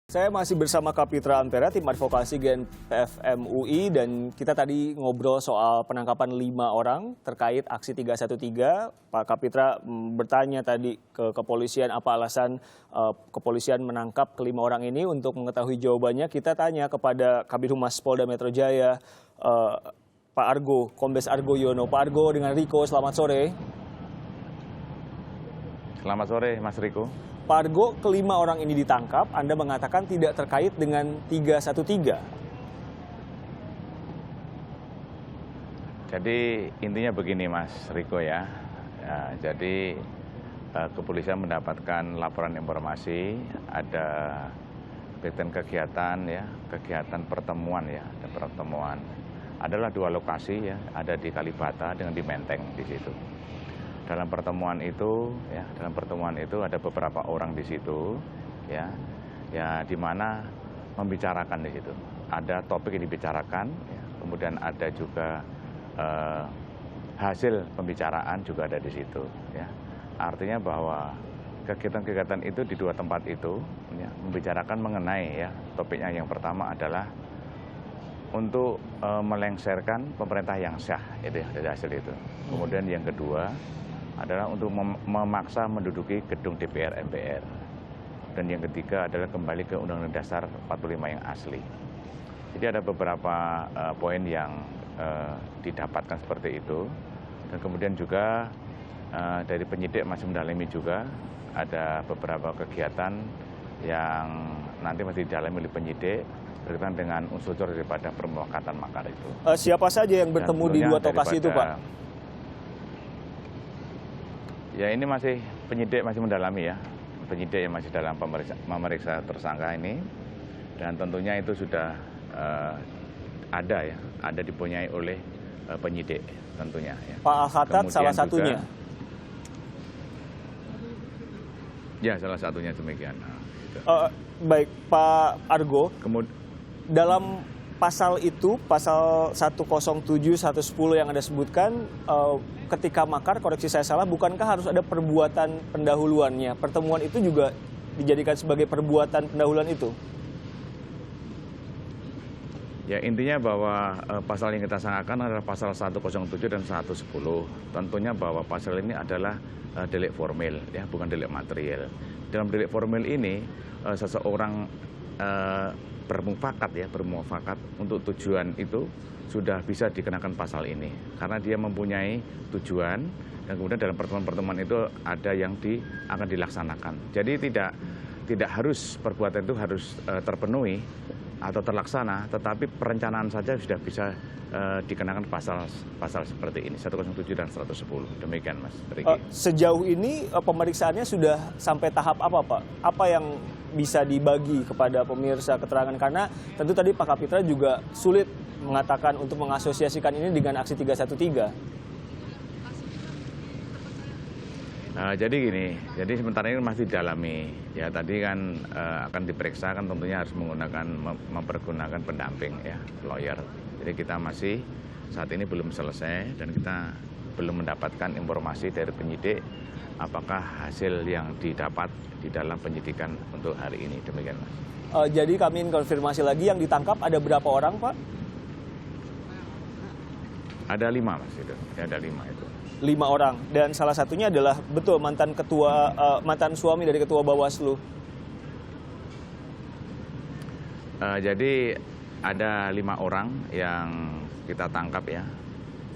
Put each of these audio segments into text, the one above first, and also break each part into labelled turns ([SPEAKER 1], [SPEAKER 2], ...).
[SPEAKER 1] Saya masih bersama Kapitra Ampera, tim advokasi GNPF MUI, dan kita tadi ngobrol soal penangkapan 5 orang terkait aksi 313. Pak Kapitra bertanya tadi ke kepolisian apa alasan kepolisian menangkap ke-5 orang ini. Untuk mengetahui jawabannya, kita tanya kepada Kabid Humas Polda Metro Jaya, Pak Argo, Kombes Argo Yono. Pak Argo dengan Riko, selamat sore.
[SPEAKER 2] Selamat sore, Mas Riko.
[SPEAKER 1] Pak Argo, ke-5 orang ini ditangkap, Anda mengatakan tidak terkait dengan 313.
[SPEAKER 2] Jadi intinya begini Mas Riko ya. Jadi kepolisian mendapatkan laporan informasi ada kegiatan ya, kegiatan pertemuan ya, ada pertemuan. Adalah 2 lokasi ya, ada di Kalibata dengan di Menteng di situ. Dalam pertemuan itu ada beberapa orang di situ ya di mana membicarakan di situ. Ada topik yang dibicarakan, ya, kemudian ada juga hasil pembicaraan juga ada di situ ya. Artinya bahwa kegiatan-kegiatan itu di 2 tempat itu ya, membicarakan mengenai ya, topiknya yang pertama adalah untuk melengsarkan pemerintah yang sah itu ya, dari hasil itu. Kemudian yang kedua adalah untuk memaksa menduduki gedung DPR MPR. Dan yang ketiga adalah kembali ke Undang-Undang Dasar 45 yang asli. Jadi ada beberapa poin yang didapatkan seperti itu. Dan kemudian juga dari penyidik masih mendalami juga ada beberapa kegiatan yang nanti masih didalami oleh penyidik berkaitan dengan unsur daripada permufakatan makar itu.
[SPEAKER 1] Siapa saja yang bertemu di 2 lokasi itu, Pak?
[SPEAKER 2] Ya ini penyidik masih mendalami ya, penyidik yang masih dalam memeriksa tersangka ini, dan tentunya itu sudah ada dipunyai oleh penyidik tentunya. Ya.
[SPEAKER 1] Pak Al-Khattab salah satunya?
[SPEAKER 2] Ya salah satunya demikian.
[SPEAKER 1] Baik Pak Argo, dalam pasal itu, pasal 107, 110 yang Anda sebutkan, ketika makar, koreksi saya salah, bukankah harus ada perbuatan pendahuluannya? Pertemuan itu juga dijadikan sebagai perbuatan pendahuluan itu?
[SPEAKER 2] Ya intinya bahwa pasal yang kita sangkakan adalah pasal 107 dan 110. Tentunya bahwa pasal ini adalah delik formil, ya bukan delik material. Dalam delik formil ini, seseorang bermufakat untuk tujuan itu sudah bisa dikenakan pasal ini karena dia mempunyai tujuan dan kemudian dalam pertemuan-pertemuan itu ada yang akan dilaksanakan. Jadi tidak harus perbuatan itu harus terpenuhi atau terlaksana, tetapi perencanaan saja sudah bisa dikenakan pasal seperti ini 107 dan 110. Demikian Mas Riki.
[SPEAKER 1] Sejauh ini pemeriksaannya sudah sampai tahap apa, Pak? Apa yang bisa dibagi kepada pemirsa keterangan, karena tentu tadi Pak Kapitra juga sulit mengatakan untuk mengasosiasikan ini dengan aksi 313.
[SPEAKER 2] Jadi gini, jadi sementara ini masih didalami. Ya tadi kan akan diperiksa kan tentunya harus mempergunakan pendamping ya, lawyer. Jadi kita masih saat ini belum selesai dan kita belum mendapatkan informasi dari penyidik apakah hasil yang didapat di dalam penyidikan untuk hari ini. Demikian Mas.
[SPEAKER 1] Jadi kami ingin konfirmasi lagi, yang ditangkap ada berapa orang Pak?
[SPEAKER 2] Ada 5 Mas itu, ya, ada 5 itu.
[SPEAKER 1] 5 orang, dan salah satunya adalah betul mantan suami dari ketua Bawaslu.
[SPEAKER 2] Jadi ada 5 orang yang kita tangkap ya,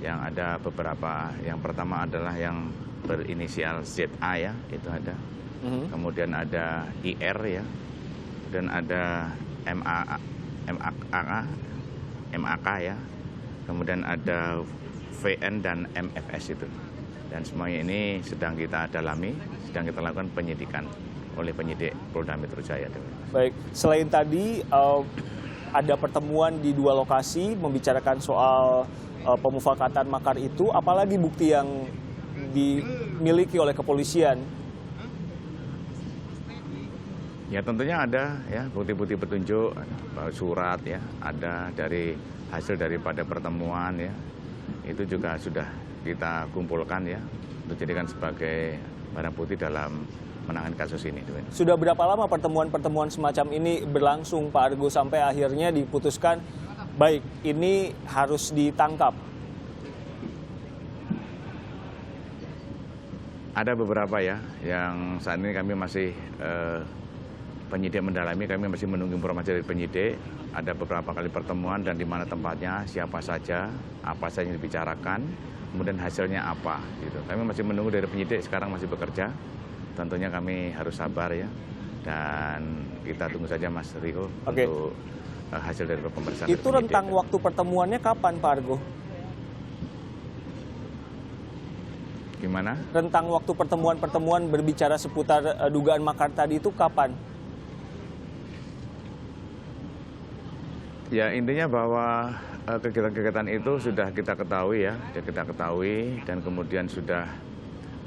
[SPEAKER 2] yang ada beberapa. Yang pertama adalah yang berinisial ZA ya, itu ada. Kemudian ada IR ya, dan ada MAK ya, kemudian ada VN dan MFS itu. Dan semuanya ini sedang kita dalami, sedang kita lakukan penyidikan oleh penyidik Polda Metro Jaya.
[SPEAKER 1] Baik, selain tadi ada pertemuan di 2 lokasi membicarakan soal pemufakatan makar itu, apalagi bukti yang dimiliki oleh kepolisian?
[SPEAKER 2] Ya tentunya ada ya bukti-bukti petunjuk, surat ya, ada dari hasil daripada pertemuan ya. Itu juga sudah kita kumpulkan ya untuk dijadikan sebagai barang bukti dalam menangani kasus ini.
[SPEAKER 1] Sudah berapa lama pertemuan-pertemuan semacam ini berlangsung, Pak Argo, sampai akhirnya diputuskan, baik, ini harus ditangkap?
[SPEAKER 2] Ada beberapa ya, yang saat ini kami masih penyidik mendalami, kami masih menunggu informasi dari penyidik. Ada beberapa kali pertemuan dan di mana tempatnya, siapa saja, apa saja yang dibicarakan, kemudian hasilnya apa. Gitu. Kami masih menunggu dari penyidik, sekarang masih bekerja. Tentunya kami harus sabar ya, dan kita tunggu saja Mas Riko untuk hasil dari pemeriksaan.
[SPEAKER 1] Itu rentang waktu pertemuannya kapan, Pak Argo?
[SPEAKER 2] Gimana?
[SPEAKER 1] Rentang waktu pertemuan-pertemuan berbicara seputar dugaan makar tadi itu kapan?
[SPEAKER 2] Ya, intinya bahwa kegiatan-kegiatan itu sudah kita ketahui ya, dan kemudian sudah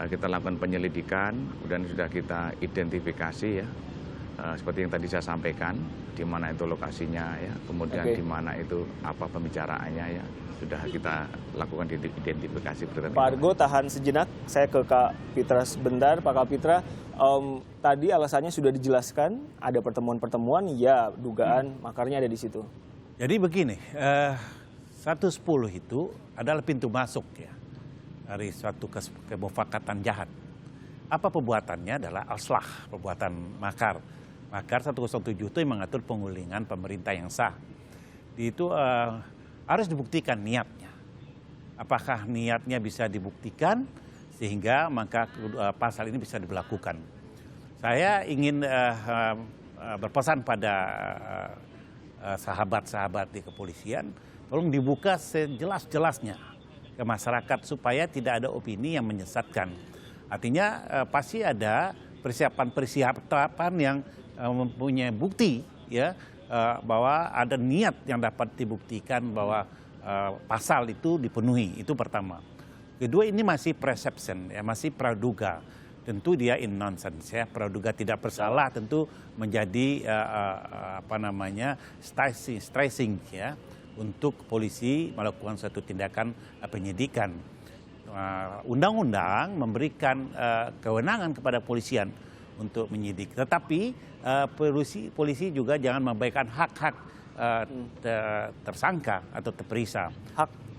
[SPEAKER 2] kita lakukan penyelidikan, kemudian sudah kita identifikasi ya, seperti yang tadi saya sampaikan, di mana itu lokasinya ya, kemudian di mana itu apa pembicaraannya ya, sudah kita lakukan identifikasi.
[SPEAKER 1] Pak Argo, tahan sejenak, saya ke Kak Pitra sebentar. Pak Kapitra, tadi alasannya sudah dijelaskan, ada pertemuan-pertemuan, ya dugaan makarnya ada di situ.
[SPEAKER 3] Jadi begini, 110 itu adalah pintu masuk ya dari suatu kemufakatan jahat. Apa perbuatannya adalah aslah, perbuatan makar. Makar 107 itu yang mengatur pengulingan pemerintah yang sah. Itu harus dibuktikan niatnya. Apakah niatnya bisa dibuktikan sehingga maka pasal ini bisa diberlakukan. Saya ingin berpesan pada sahabat-sahabat di kepolisian, tolong dibuka sejelas-jelasnya ke masyarakat supaya tidak ada opini yang menyesatkan. Artinya pasti ada persiapan yang mempunyai bukti ya bahwa ada niat yang dapat dibuktikan bahwa pasal itu dipenuhi. Itu pertama. Kedua, ini masih perception ya, masih praduga. Tentu dia in nonsense ya, praduga tidak bersalah tentu menjadi stressing ya untuk polisi melakukan suatu tindakan penyidikan. Undang-undang memberikan kewenangan kepada polisian untuk menyidik, tetapi polisi juga jangan memberikan hak-hak tersangka atau terperiksa.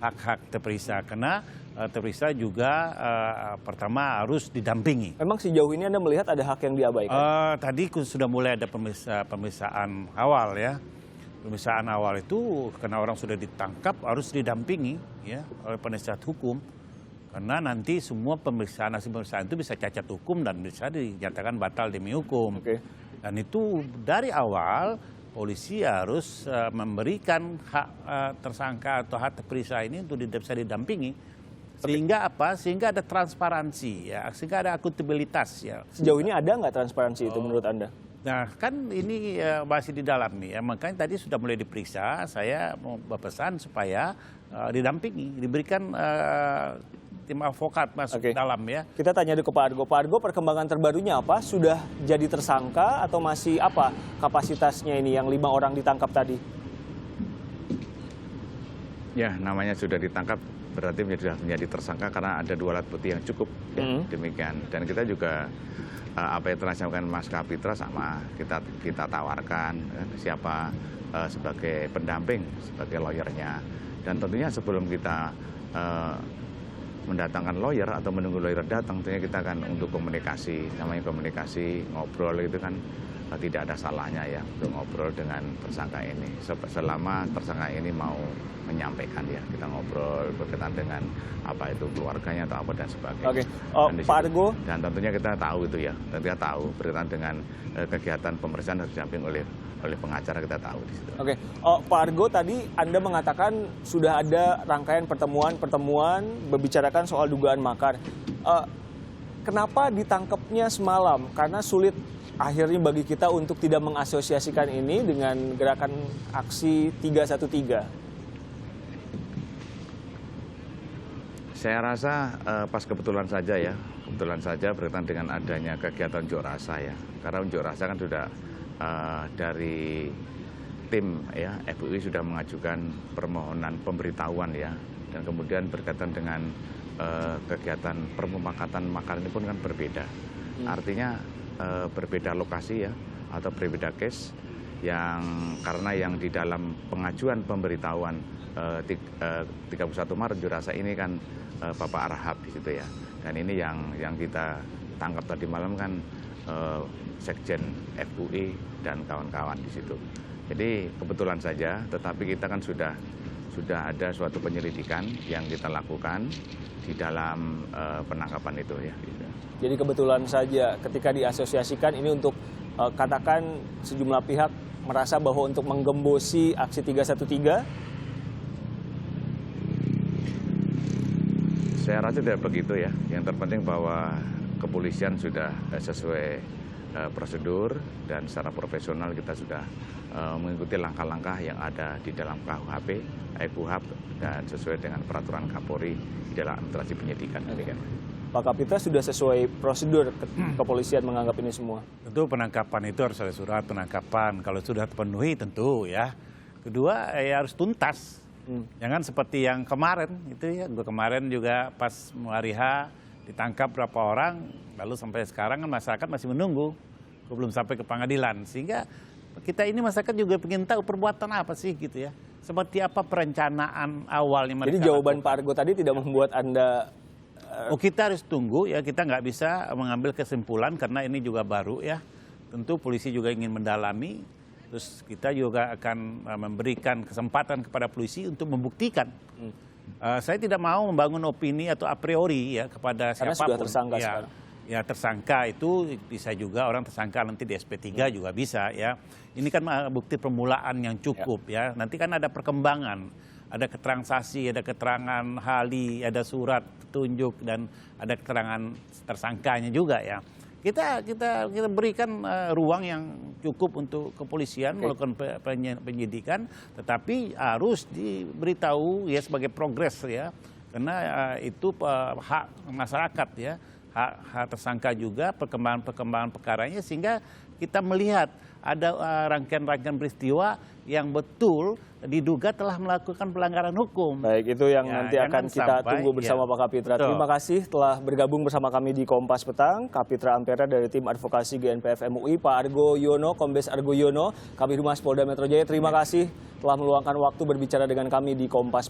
[SPEAKER 3] Hak-hak terperiksa, karena terperiksa juga pertama harus didampingi.
[SPEAKER 1] Memang sejauh ini Anda melihat ada hak yang diabaikan?
[SPEAKER 3] Tadi sudah mulai ada pemeriksaan awal ya. Pemeriksaan awal itu karena orang sudah ditangkap harus didampingi ya oleh penasihat hukum. Karena nanti semua hasil pemeriksaan itu bisa cacat hukum dan bisa dinyatakan batal demi hukum. Dan itu dari awal polisi harus memberikan hak tersangka atau hak terperiksa ini untuk bisa didampingi. Sehingga apa? Sehingga ada transparansi ya, sehingga ada akuntabilitas ya.
[SPEAKER 1] Sejauh ini ada nggak transparansi itu menurut Anda?
[SPEAKER 3] Nah kan ini masih didalami ya, makanya tadi sudah mulai diperiksa, saya mau berpesan supaya didampingi, diberikan tim advokat masuk dalam ya.
[SPEAKER 1] Kita tanya dulu ke Pak Argo. Pak Argo, perkembangan terbarunya apa? Sudah jadi tersangka atau masih apa kapasitasnya ini yang 5 orang ditangkap tadi?
[SPEAKER 2] Ya, namanya sudah ditangkap berarti sudah menjadi tersangka karena ada 2 alat bukti yang cukup ya, demikian. Dan kita juga apa yang telah disampaikan Mas Kapitra sama kita tawarkan siapa sebagai pendamping, sebagai lawyernya. Dan tentunya sebelum kita mendatangkan lawyer atau menunggu lawyer datang, tentunya kita akan untuk komunikasi, namanya komunikasi, ngobrol itu kan tidak ada salahnya ya untuk ngobrol dengan tersangka ini. Selama tersangka ini mau menyampaikan ya, kita ngobrol berkaitan dengan apa itu keluarganya atau apa dan sebagainya.
[SPEAKER 1] Pak Argo.
[SPEAKER 2] Dan tentunya kita tahu itu ya, kita tahu berkaitan dengan kegiatan pemeriksaan harus didamping oleh pengacara, kita tahu di situ.
[SPEAKER 1] Pak Argo, tadi Anda mengatakan sudah ada rangkaian pertemuan membicarakan soal dugaan makar. Kenapa ditangkapnya semalam? Karena sulit akhirnya bagi kita untuk tidak mengasosiasikan ini dengan gerakan aksi 313.
[SPEAKER 2] Saya rasa pas kebetulan saja ya, berkaitan dengan adanya kegiatan unjuk rasa ya. Karena unjuk rasa kan sudah dari tim ya FUI sudah mengajukan permohonan pemberitahuan ya, dan kemudian berkaitan dengan kegiatan permufakatan makar ini pun kan berbeda. Artinya berbeda lokasi ya atau berbeda case yang karena yang di dalam pengajuan pemberitahuan 31 Maret Jurasa ini kan Bapak Arhab di situ ya. Dan ini yang kita tangkap tadi malam kan Sekjen FUI dan kawan-kawan di situ. Jadi kebetulan saja, tetapi kita kan sudah ada suatu penyelidikan yang kita lakukan di dalam penangkapan itu ya.
[SPEAKER 1] Jadi kebetulan saja ketika diasosiasikan ini untuk katakan sejumlah pihak merasa bahwa untuk menggembosi aksi 313.
[SPEAKER 2] Saya rasa tidak begitu ya. Yang terpenting bahwa kepolisian sudah sesuai prosedur dan secara profesional kita sudah mengikuti langkah-langkah yang ada di dalam KUHP, KUHP dan sesuai dengan peraturan Kapolri di dalam administrasi penyidikan.
[SPEAKER 1] Pak Kapitra sudah sesuai prosedur kepolisian menganggap ini semua?
[SPEAKER 3] Tentu penangkapan itu harus ada surat penangkapan. Kalau sudah terpenuhi tentu ya. Kedua ya harus tuntas. Jangan seperti yang kemarin itu ya. Kemarin juga pas hari H ditangkap berapa orang, lalu sampai sekarang kan masyarakat masih menunggu, belum sampai ke pengadilan. Sehingga kita ini masyarakat juga ingin tahu perbuatan apa sih gitu ya. Seperti apa perencanaan awalnya mereka.
[SPEAKER 1] Jadi jawaban Pak Argo tadi tidak membuat Anda...
[SPEAKER 3] kita harus tunggu ya, kita nggak bisa mengambil kesimpulan karena ini juga baru ya. Tentu polisi juga ingin mendalami, terus kita juga akan memberikan kesempatan kepada polisi untuk membuktikan. Saya tidak mau membangun opini atau a priori ya kepada
[SPEAKER 1] karena
[SPEAKER 3] siapapun.
[SPEAKER 1] Sudah tersangka
[SPEAKER 3] ya,
[SPEAKER 1] sekarang.
[SPEAKER 3] Ya tersangka itu bisa juga orang tersangka nanti di SP3 juga bisa ya. Ini kan bukti permulaan yang cukup ya. Nanti kan ada perkembangan. Ada keterangan saksi, ada keterangan ahli, ada surat petunjuk dan ada keterangan tersangkanya juga ya. Kita berikan ruang yang cukup untuk kepolisian melakukan penyidikan, tetapi harus diberitahu ya sebagai progres ya, karena itu hak masyarakat ya, hak tersangka juga perkembangan perkaranya sehingga kita melihat ada rangkaian peristiwa yang betul diduga telah melakukan pelanggaran hukum.
[SPEAKER 1] Baik, itu yang
[SPEAKER 3] ya,
[SPEAKER 1] nanti akan kita tunggu bersama Pak Kapitra. Terima kasih telah bergabung bersama kami di Kompas Petang. Kapitra Ampera dari tim advokasi GNPF MUI, Pak Argo Yono, Kombes Argo Yono, Kabid Humas Polda Metro Jaya. Terima kasih telah meluangkan waktu berbicara dengan kami di Kompas Petang.